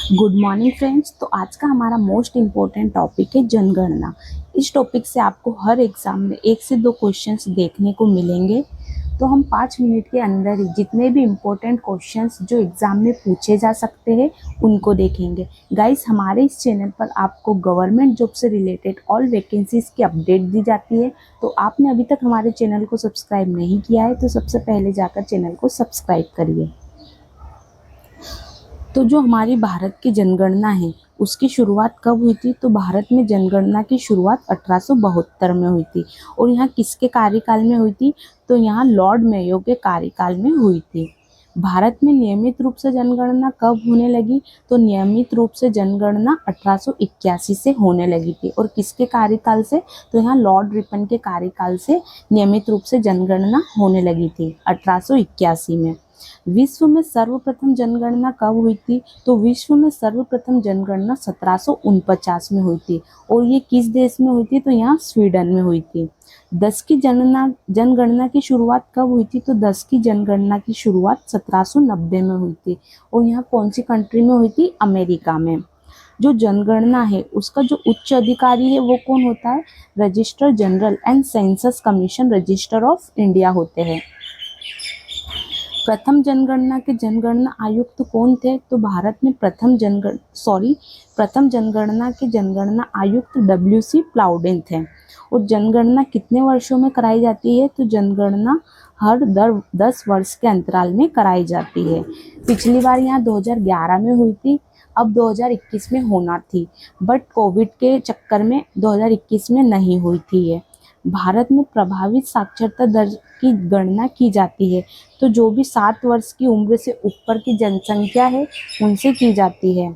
Good morning friends. तो आज का हमारा मोस्ट इम्पोर्टेंट टॉपिक है जनगणना। इस टॉपिक से आपको हर एग्जाम में 1 से 2 क्वेश्चंस देखने को मिलेंगे। तो हम 5 मिनट के अंदर ही जितने भी इम्पोर्टेंट क्वेश्चंस जो एग्ज़ाम में पूछे जा सकते हैं उनको देखेंगे। गाइस, हमारे इस चैनल पर आपको गवर्नमेंट जॉब से रिलेटेड ऑल वैकेंसीज़ की अपडेट दी जाती है। तो आपने अभी तक हमारे चैनल को सब्सक्राइब नहीं किया है तो सबसे पहले जाकर चैनल को सब्सक्राइब करिए। तो जो हमारी भारत की जनगणना है उसकी शुरुआत कब हुई थी? तो भारत में जनगणना की शुरुआत 1872 में हुई थी। और यहाँ किसके कार्यकाल में हुई थी? तो यहाँ लॉर्ड मेयो के कार्यकाल में हुई थी। भारत में नियमित रूप से जनगणना कब होने लगी? तो नियमित रूप से जनगणना 1881 से होने लगी थी। और किसके कार्यकाल से? तो यहाँ लॉर्ड रिपन के कार्यकाल से नियमित रूप से जनगणना होने लगी थी 1881 में। विश्व में सर्वप्रथम जनगणना कब हुई थी? तो विश्व में सर्वप्रथम जनगणना 1749 में हुई थी। और ये किस देश में हुई थी? तो यहाँ स्वीडन में हुई थी। 10 की जनगणना की शुरुआत कब हुई थी? तो 10 की जनगणना की शुरुआत 1790 में हुई थी। और यहाँ कौन सी कंट्री में हुई थी? अमेरिका में। जो जनगणना है उसका जो उच्च अधिकारी है वो कौन होता है? Registrar general and census commission register of India होते हैं। प्रथम जनगणना के जनगणना आयुक्त कौन थे? तो भारत में प्रथम जनगणना के जनगणना आयुक्त WC प्लाउडेन थे। और जनगणना कितने वर्षों में कराई जाती है? तो जनगणना हर 10 वर्ष के अंतराल में कराई जाती है। पिछली बार यहाँ 2011 में हुई थी, अब 2021 में होना थी, बट कोविड के चक्कर में 2021 में नहीं हुई थी ये। भारत में प्रभावित साक्षरता दर की गणना की जाती है। तो जो भी 7 वर्ष की उम्र से ऊपर की जनसंख्या है उनसे की जाती है।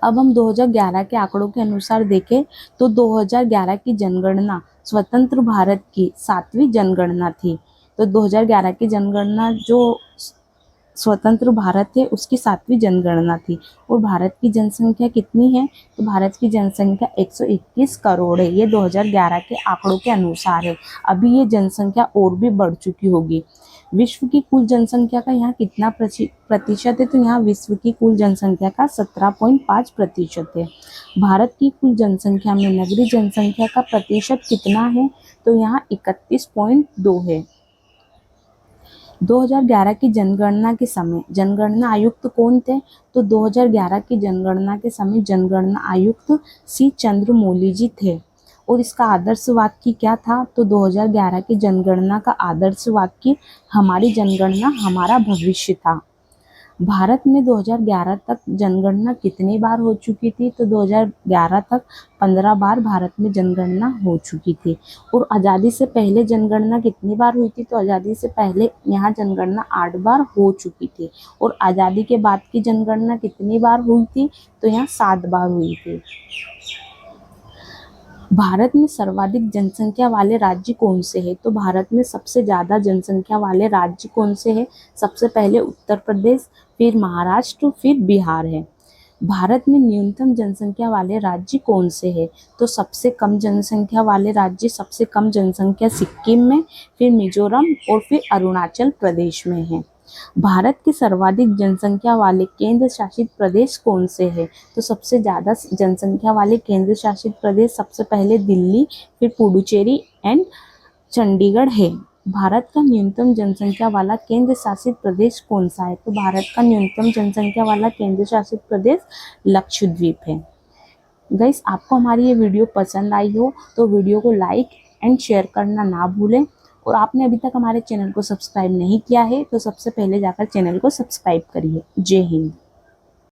अब हम 2011 के आंकड़ों के अनुसार देखें तो 2011 की जनगणना स्वतंत्र भारत की 7वीं जनगणना थी। तो 2011 की जनगणना जो स्वतंत्र भारत है उसकी 7वीं जनगणना थी। और भारत की जनसंख्या कितनी है? तो भारत की जनसंख्या 121 करोड़ है। ये 2011 के आंकड़ों के अनुसार है। अभी ये जनसंख्या और भी बढ़ चुकी होगी। विश्व की कुल जनसंख्या का यहाँ कितना प्रतिशत है? तो यहाँ विश्व की कुल जनसंख्या का 17.5% है। भारत की कुल जनसंख्या में नगरीय जनसंख्या का प्रतिशत कितना है? तो यहाँ 31.2 है। 2011 की जनगणना के समय जनगणना आयुक्त कौन थे? तो 2011 की जनगणना के समय जनगणना आयुक्त C चंद्रमौली जी थे। और इसका आदर्श वाक्य क्या था? तो 2011 की जनगणना का आदर्श वाक्य हमारी जनगणना हमारा भविष्य था। भारत में 2011 तक जनगणना कितनी बार हो चुकी थी? तो 2011 तक 15 बार भारत में जनगणना हो चुकी थी। और आज़ादी से पहले जनगणना कितनी बार हुई थी? तो आज़ादी से पहले यहाँ जनगणना 8 बार हो चुकी थी। और आज़ादी के बाद की जनगणना कितनी बार हुई थी? तो यहाँ 7 बार हुई थी। भारत में सर्वाधिक जनसंख्या वाले राज्य कौन से हैं? तो भारत में सबसे ज़्यादा जनसंख्या वाले राज्य कौन से हैं? सबसे पहले उत्तर प्रदेश, फिर महाराष्ट्र, फिर बिहार है। भारत में न्यूनतम जनसंख्या वाले राज्य कौन से हैं? तो सबसे कम जनसंख्या वाले राज्य, सबसे कम जनसंख्या सिक्किम में, फिर मिजोरम और फिर अरुणाचल प्रदेश में है। भारत के सर्वाधिक जनसंख्या वाले केंद्र शासित प्रदेश कौन से हैं? तो सबसे ज़्यादा जनसंख्या वाले केंद्र शासित प्रदेश सबसे पहले दिल्ली, फिर पुडुचेरी एंड चंडीगढ़ है। भारत का न्यूनतम जनसंख्या वाला केंद्र शासित प्रदेश कौन सा है? तो भारत का न्यूनतम जनसंख्या वाला केंद्र शासित प्रदेश लक्षद्वीप है। गाइस, आपको हमारी ये वीडियो पसंद आई हो तो वीडियो को लाइक एंड शेयर करना ना भूलें। और आपने अभी तक हमारे चैनल को सब्सक्राइब नहीं किया है तो सबसे पहले जाकर चैनल को सब्सक्राइब करिए। जय हिंद।